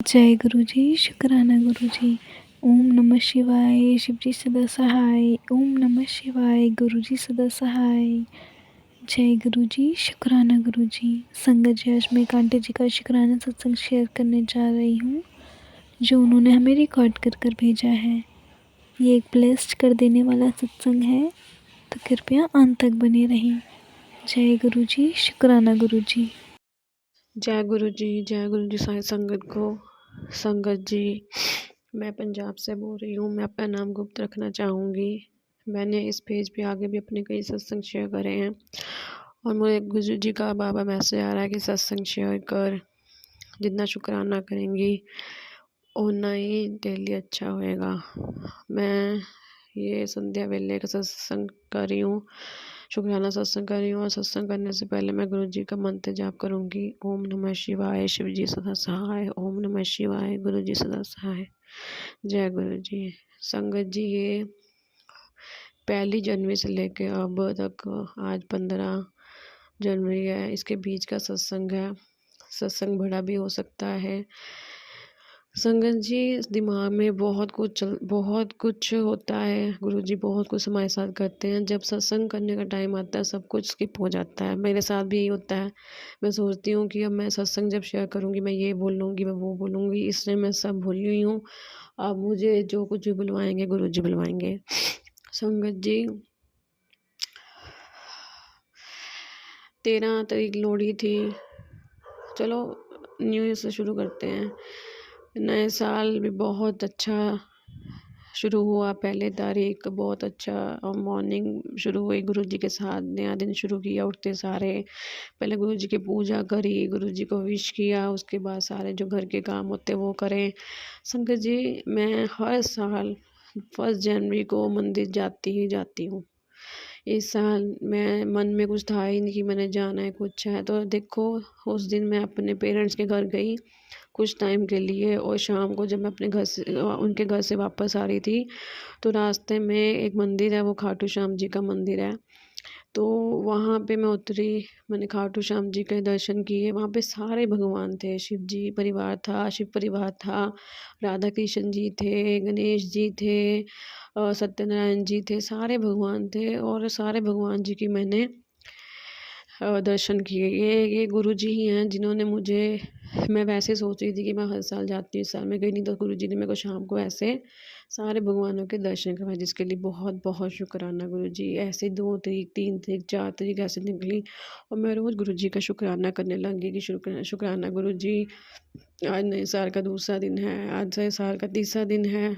जय गुरु जी, शुक्राना गुरु जी। ओम नमः शिवाय, शिव जी सदा सहाय। ओम नमः शिवाय, गुरु जी सदा सहाय। जय गुरु जी, शुक्राना गुरु जी। संगत जी, आज मैं कांटे जी का शुक्राना सत्संग शेयर करने जा रही हूँ, जो उन्होंने हमें रिकॉर्ड कर कर भेजा है। ये एक ब्लेस्ड कर देने वाला सत्संग है, तो कृपया अंत तक बने रहें। जय गुरु जी, शुक्राना गुरु जी। जय गुरु जी साई संगत को। संगत जी, मैं पंजाब से बोल रही हूँ। मैं अपना नाम गुप्त रखना चाहूँगी। मैंने इस पेज पे आगे भी अपने कई सत्संग शेयर करे हैं और मुझे गुरु जी का बाबा मैसेज आ रहा है कि सत्संग शेयर कर, जितना शुक्राना करेंगी उतना ही डेली अच्छा होएगा। मैं ये संध्या वेले का सत्संग कर रही हूँ, शुक्राना सत्संग कर रही हूँ। और सत्संग करने से पहले मैं गुरु जी का मंत्र जाप करूँगी। ओम नमः शिवाय, शिव जी सदा सहाय। ओम नमः शिवाय, गुरु जी सदा सहाय। जय गुरु जी। संगत जी, ये 1 जनवरी से लेके अब तक आज 15 जनवरी है, इसके बीच का सत्संग है। सत्संग बड़ा भी हो सकता है। संगत जी, दिमाग में बहुत कुछ होता है। गुरुजी बहुत कुछ हमारे साथ करते हैं। जब सत्संग करने का टाइम आता है, सब कुछ स्किप हो जाता है। मेरे साथ भी यही होता है। मैं सोचती हूँ कि अब मैं सत्संग जब शेयर करूँगी, मैं ये बोलूँगी, मैं वो बोलूँगी, इसलिए मैं सब भूल गई हूँ। अब मुझे जो कुछ भी बुलवाएंगे, गुरुजी बुलवाएंगे। संगत जी, 13 तारीख लोहड़ी थी। चलो न्यू ईयर से शुरू करते हैं। नए साल भी बहुत अच्छा शुरू हुआ। 1 तारीख बहुत अच्छा मॉर्निंग शुरू हुई, गुरुजी के साथ नया दिन शुरू किया। उठते सारे पहले गुरुजी की पूजा करी, गुरुजी को विश किया, उसके बाद सारे जो घर के काम होते वो करें। संगत जी, मैं हर साल 1 जनवरी को मंदिर जाती ही जाती हूँ। इस साल मैं मन में कुछ था ही नहीं कि मैंने जाना है, कुछ है। तो देखो, उस दिन मैं अपने पेरेंट्स के घर गई कुछ टाइम के लिए, और शाम को जब मैं अपने घर से उनके घर से वापस आ रही थी, तो रास्ते में एक मंदिर है, वो खाटू श्याम जी का मंदिर है। तो वहाँ पे मैं उतरी, मैंने खाटू श्याम जी के दर्शन किए। वहाँ पे सारे भगवान थे, शिव जी परिवार था, शिव परिवार था, राधा कृष्ण जी थे, गणेश जी थे, सत्यनारायण जी थे, सारे भगवान थे। और सारे भगवान जी की मैंने दर्शन किए। ये गुरु जी ही हैं जिन्होंने मुझे, मैं वैसे सोच रही थी कि मैं हर साल जाती हूँ, इस साल मैं गई नहीं, तो गुरु जी ने मेरे को शाम को ऐसे सारे भगवानों के दर्शन करवाए, जिसके लिए बहुत बहुत शुक्राना गुरु जी। ऐसे 2 तारीख, 3 तारीख, 4 तारीख ऐसे निकली, और मैं रोज़ गुरु जी का शुक्राना करने लगी कि शुक्राना गुरु जी, आज नए साल का दूसरा दिन है, आज नए साल का तीसरा दिन है,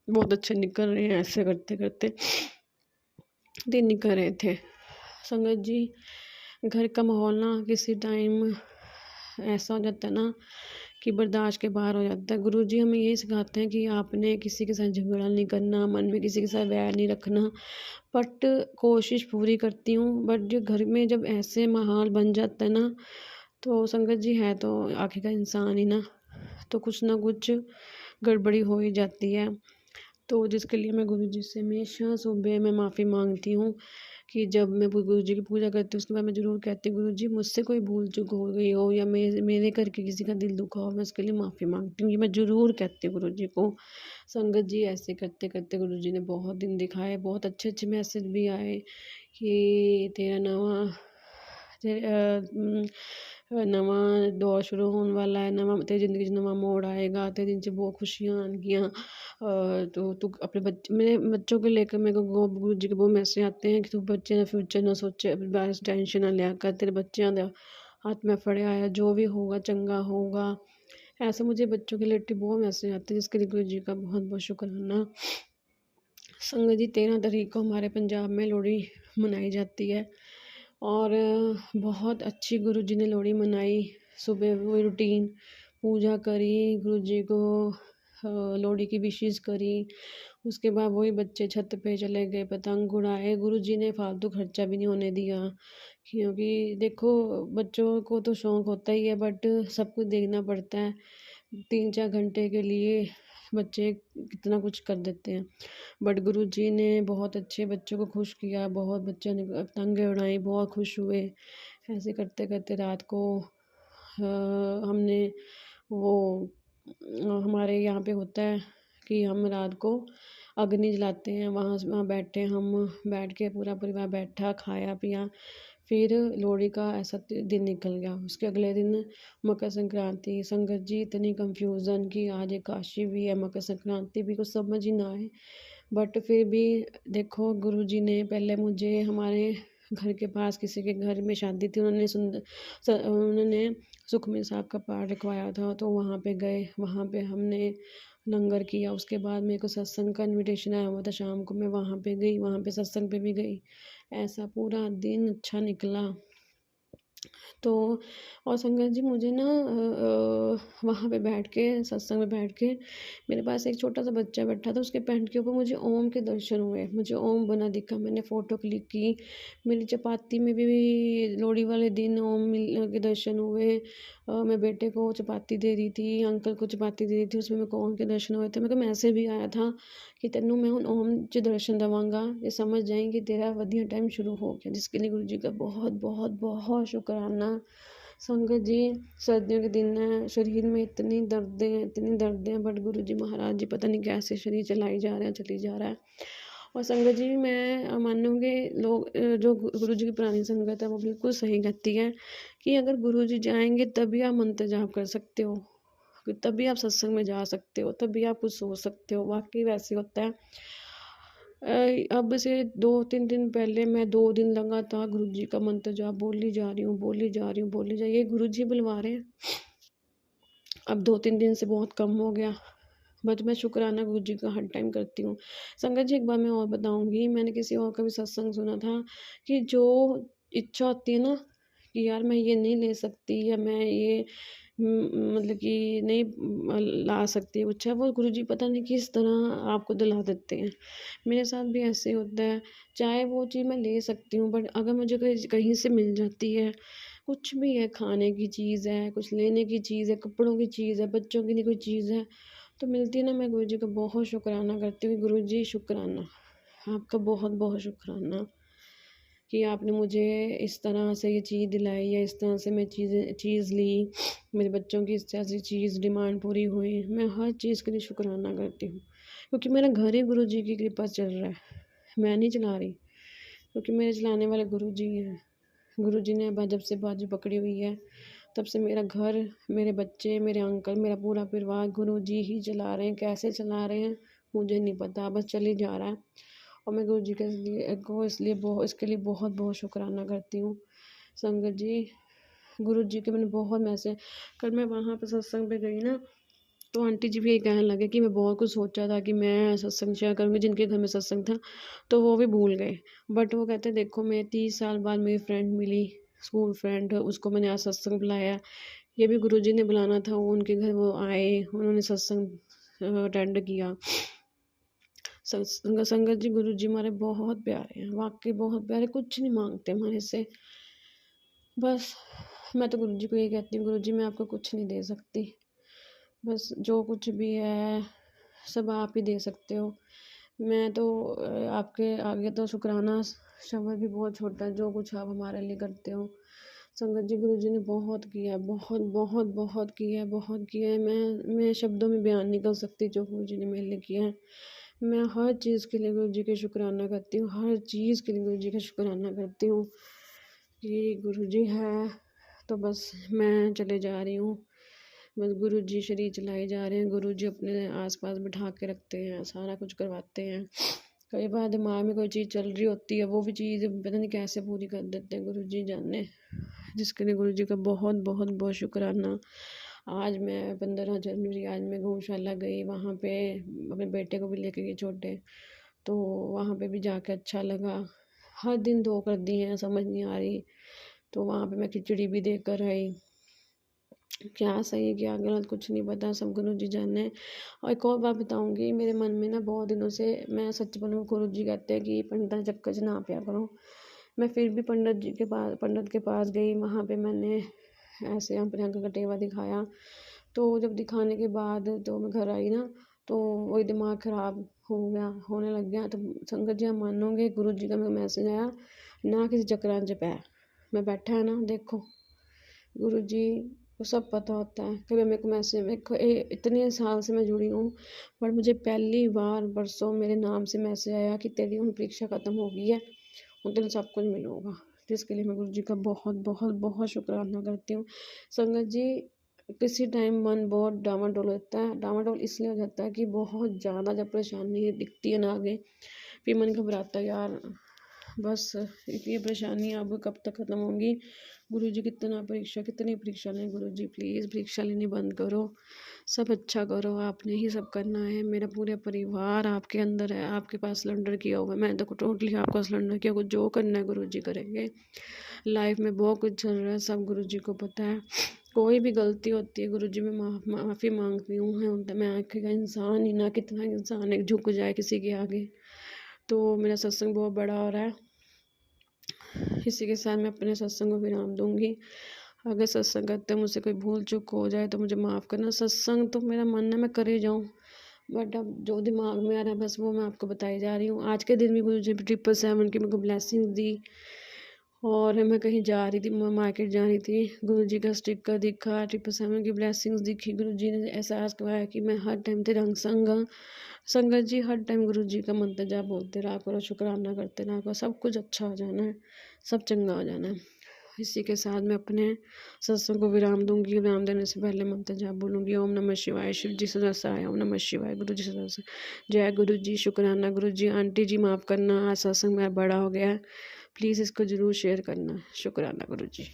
बहुत अच्छे निकल रहे हैं। ऐसे करते करते दिन निकल रहे थे। संगत जी, घर का माहौल ना किसी टाइम ऐसा हो जाता है ना कि बर्दाश्त के बाहर हो जाता है। गुरुजी हमें यही सिखाते हैं कि आपने किसी के साथ झगड़ा नहीं करना, मन में किसी के साथ वैर नहीं रखना। बट कोशिश पूरी करती हूँ, बट जो घर में जब ऐसे माहौल बन जाता है ना, तो संगत जी है तो आखिर का इंसान ही ना कुछ गड़बड़ी हो ही जाती है। तो जिसके लिए मैं गुरुजी से हमेशा सुबह मैं माफ़ी माँगती हूँ कि जब मैं गुरुजी की पूजा करती हूँ, उसके बाद मैं ज़रूर कहती हूँ, गुरुजी मुझसे कोई भूल चूक हो गई हो या मेरे करके किसी का दिल दुखा हो, मैं उसके लिए माफ़ी माँगती हूँ। ये मैं ज़रूर कहती हूँ गुरुजी को। संगत जी, ऐसे करते करते गुरुजी ने बहुत दिन दिखाए, बहुत अच्छे अच्छे मैसेज भी आए कि तेरा नवां दौर शुरू होने वाला है, तेरी ज़िंदगी 'ਚ नवां मोड़ आएगा, तेरी ज़िंदगी 'ਚ बहुत खुशियाँ आएँगियाँ। तो तू अपने मेरे बच्चों को लेकर मेरे को गुरु जी के बहुत मैसेज आते हैं कि तू बच्चे दा फ्यूचर ना सोचे, बस टेंशन ना लिया कर, तेरे बच्चों दा हत्थ मैं फड़िया है, जो भी होगा चंगा होगा। ऐसे मुझे बच्चों के रिलेटेड बहुत मैसेज आते हैं, जिसके लिए गुरु जी का बहुत बहुत शुक्राना। संगत जी, 13 तारीख को हमारे पंजाब में लोहड़ी मनाई जाती है, और बहुत अच्छी गुरुजी ने लोहड़ी मनाई। सुबह वही रूटीन पूजा करी, गुरुजी को लोहड़ी की विशेस करी। उसके बाद वही बच्चे छत पे चले गए, पतंग उड़ाए। गुरुजी ने फालतू खर्चा भी नहीं होने दिया, क्योंकि देखो बच्चों को तो शौक होता ही है, बट सब कुछ देखना पड़ता है। 3-4 घंटे के लिए बच्चे कितना कुछ कर देते हैं, बट गुरुजी ने बहुत अच्छे बच्चों को खुश किया। बहुत बच्चों ने पतंगें उड़ाई, बहुत खुश हुए। ऐसे करते करते रात को हमने वो यहाँ पे होता है कि हम रात को अग्नि जलाते हैं, वहाँ बैठे हम, बैठ के पूरा परिवार बैठा, खाया पिया। फिर लोहड़ी का ऐसा दिन निकल गया। उसके अगले दिन मकर संक्रांति। संगत जी इतनी कन्फ्यूज़न कि आज एकादशी भी है, मकर संक्रांति भी, कुछ समझ ही ना आए। बट फिर भी देखो, गुरुजी ने पहले मुझे हमारे घर के पास किसी के घर में शादी थी, उन्होंने सुखमनी साहब का पाठ रखवाया था, तो वहाँ पे गए, वहाँ पे हमने लंगर किया। उसके बाद मेरे को सत्संग का इनविटेशन आया हुआ था, शाम को मैं वहाँ पे गई, वहाँ पे सत्संग पे भी गई। ऐसा पूरा दिन अच्छा निकला। तो और संगत जी मुझे ना वहाँ पे बैठ के, सत्संग में बैठ के, मेरे पास एक छोटा सा बच्चा बैठा था, उसके पैंट के ऊपर मुझे ओम के दर्शन हुए, मुझे ओम बना दिखा। मैंने फ़ोटो क्लिक की। मेरी चपाती में भी लोहड़ी वाले दिन ओम के दर्शन हुए। मैं बेटे को चपाती दे रही थी, अंकल को चपाती दे रही थी, उसमें मेरे को ओम के दर्शन हुए थे। मेरे को मैसेज भी आया था कि तेनू मैं हुण ओम च दर्शन देवांगा, ये समझ जाएँ कि तेरा वधिया टाइम शुरू हो गया, जिसके लिए गुरु जी का बहुत बहुत बहुत शुक्राना। संगत जी, सर्दियों के दिन हैं, शरीर में इतनी दर्दें हैं, बट गुरु जी महाराज जी पता नहीं कैसे शरीर चलाई जा रहे हैं, चली जा रहा है। और संगत जी, मैं मानूँगी, लोग जो गुरु जी की पुरानी संगत है वो बिल्कुल सही कहती है कि अगर गुरु जी जाएंगे तभी आप मंत्र जाप कर सकते हो, तभी आप सत्संग में जा सकते हो, तभी आप कुछ सोच सकते हो। वाकई वैसे होता है। अब से 2-3 दिन पहले मैं 2 दिन लगातार गुरु जी का मंत्र जाप बोली जा रही हूँ, बोली जा रही हूँ, बोली जा रही हूँ। ये गुरु जी बुलवा रहे हैं। अब 2-3 दिन से बहुत कम हो गया, बट मैं शुक्राना गुरु जी का हर टाइम करती हूँ। संगत जी, एक बार मैं और बताऊँगी, मैंने किसी और का भी सत्संग सुना था कि जो इच्छा होती है ना कि यार मैं ये नहीं ले सकती, या मैं ये मतलब कि नहीं ला सकती इच्छा, वो गुरुजी पता नहीं किस तरह आपको दिला देते हैं। मेरे साथ भी ऐसे ही होता है। चाहे वो चीज़ मैं ले सकती हूँ, बट अगर मुझे कहीं से मिल जाती है, कुछ भी है, खाने की चीज़ है, कुछ लेने की चीज़ है, कपड़ों की चीज़ है, बच्चों के लिए कोई चीज़ है, तो मिलती है ना, मैं गुरुजी का बहुत शुक्राना करती हूँ। गुरुजी शुक्राना, आपका बहुत बहुत शुक्राना कि आपने मुझे इस तरह से ये चीज़ दिलाई, या इस तरह से मैं चीज़ ली, मेरे बच्चों की इस तरह से चीज़ डिमांड पूरी हुई। मैं हर चीज़ के लिए शुक्राना करती हूँ, क्योंकि मेरा घर ही गुरु जी की कृपा से चल रहा है, मैं नहीं चला रही, क्योंकि मेरे चलाने वाले गुरु जी हैं। गुरु जी ने जब से बाजू पकड़ी हुई है, तब से मेरा घर, मेरे बच्चे, मेरे अंकल, मेरा पूरा परिवार गुरु जी ही चला रहे हैं। कैसे चला रहे हैं मुझे नहीं पता, बस चल ही जा रहा है। और मैं गुरु जी के इसके लिए बहुत बहुत शुक्राना करती हूँ। संगत जी, गुरु जी के मैंने बहुत मैसेज, कल मैं वहाँ पे सत्संग पे गई ना, तो आंटी जी भी ये कहने लगे कि मैं बहुत कुछ सोचा था कि मैं सत्संग शेयर करूँगी, जिनके घर में सत्संग था, तो वो भी भूल गए। बट वो कहते देखो, मैं 30 साल बाद मेरी फ्रेंड मिली, स्कूल फ्रेंड, उसको मैंने आज सत्संग बुलाया। ये भी गुरु जी ने बुलाना था, वो उनके घर वो आए, उन्होंने सत्संग अटेंड किया। संगत जी, गुरु जी हमारे बहुत प्यारे हैं, वाकई बहुत प्यारे, कुछ नहीं मांगते हमारे से। बस मैं तो गुरु जी को ये कहती हूँ, गुरु जी मैं आपको कुछ नहीं दे सकती, बस जो कुछ भी है सब आप ही दे सकते हो। मैं तो आपके आगे तो शुक्राना शब्द भी बहुत छोटा है, जो कुछ आप हमारे लिए करते हो। संगत जी, गुरु जी ने बहुत किया है, बहुत बहुत बहुत किया है, बहुत किया है। मैं शब्दों में बयान नहीं कर सकती जो गुरु जी ने मेरे लिए किया है। मैं हर चीज़ के लिए गुरु जी का शुक्राना करती हूँ, हर चीज़ के लिए गुरु जी का शुक्राना करती हूँ कि गुरु जी है, तो बस मैं चले जा रही हूँ। बस गुरु जी शरीर चलाए जा रहे हैं, गुरु जी अपने आस-पास बिठा के रखते हैं, सारा कुछ करवाते हैं। कई बार दिमाग में कोई चीज़ चल रही होती है, वो भी चीज़ पता नहीं कैसे पूरी कर देते हैं, गुरु जी जाने। जिसके लिए गुरु जी का बहुत बहुत बहुत शुक्राना। आज मैं 15 जनवरी, आज मैं गौशाला गई, वहाँ पे अपने बेटे को भी लेके गई छोटे, तो वहाँ पे भी जाके अच्छा लगा। हर दिन 2 कर दिए हैं, समझ नहीं आ रही, तो वहाँ पे मैं खिचड़ी भी देकर आई। क्या सही है क्या गलत कुछ नहीं पता, सब गुरु जी जाने। और एक और बात बताऊँगी, मेरे मन में ना बहुत दिनों से, मैं सच बोलूँ, गुरु जी कहते हैं कि पंडित के चक्कर च ना पिया करो। मैं फिर भी पंडित के पास गई, वहाँ पे मैंने ऐसे अपने अंकल का टेवा दिखाया। तो जब दिखाने के बाद तो मैं घर आई ना, तो वही दिमाग ख़राब होने लग गया। तो संगत जी, आप मानोगे, गुरु जी का मेरे मैसेज आया, ना किसी चक्रांत च पै, मैं बैठा है ना, देखो गुरु जी वो सब पता होता है। कभी मेरे को मैसेज मेरे को इतने साल से मैं जुड़ी हूँ, पर मुझे पहली बार परसों मेरे नाम से मैसेज आया कि तेरी उन परीक्षा ख़त्म हो गई है, उन तेरे सब कुछ मिलेगा। जिसके लिए मैं गुरु जी का बहुत बहुत बहुत शुक्राना करती हूँ। संगत जी, किसी टाइम मन बहुत डामाडोल होता है। डामाडोल इसलिए हो जाता है कि बहुत ज़्यादा जब परेशानी दिखती है ना आगे, फिर मन घबराता है, यार बस ये परेशानी अब कब तक ख़त्म होंगी। गुरुजी कितनी परीक्षा लें। गुरुजी प्लीज़ परीक्षा लेनी बंद करो, सब अच्छा करो, आपने ही सब करना है। मेरा पूरा परिवार आपके अंदर है, आपके पास सरेंडर किया हुआ है। मैंने तो टोटली आपका सरेंडर किया, कुछ जो करना है गुरुजी करेंगे। लाइफ में बहुत कुछ चल रहा है, सब गुरुजी को पता है। कोई भी गलती होती है गुरुजी मैं माफ़ी मांगती हूँ। मैं आँखें का इंसान ही ना, कितना इंसान एक झुक जाए किसी के आगे। तो मेरा सत्संग बहुत बड़ा हो रहा है। इसी के साथ मैं अपने सत्संग को विराम दूंगी। अगर सत्संग करते मुझसे कोई भूल चूक हो जाए तो मुझे माफ़ करना। सत्संग तो मेरा मन है मैं करे जाऊँ, बट अब जो दिमाग में आ रहा है बस वो मैं आपको बताई जा रही हूँ। आज के दिन भी गुरु जी 777 की मेरे को ब्लेसिंग दी, और मैं कहीं जा रही थी, मैं मार्केट जा रही थी, गुरु जी का स्टिकर दिखा, 777 की ब्लेसिंग्स दिखी। गुरु जी ने एहसास करवाया कि मैं हर टाइम तेरे संग। संगत जी, हर टाइम गुरु जी का मंत्र जाप बोलते रहा करो, शुक्राना करते रहा करो, सब कुछ अच्छा हो जाना है, सब चंगा हो जाना है। इसी के साथ मैं अपने सत्संग को विराम दूंगी। विराम देने से पहले मंत्र जाप बोलूँगी। ओम नमः शिवाय, शिव जी सदा सहाय। ओम नमः शिवाय, गुरु जी सदा सहाय। जय गुरु जी, शुक्राना गुरु जी। आंटी जी माफ़ करना, आज सत्संग मेरा बड़ा हो गया है, प्लीज़ इसको ज़रूर शेयर करना। शुक्राना गुरु जी।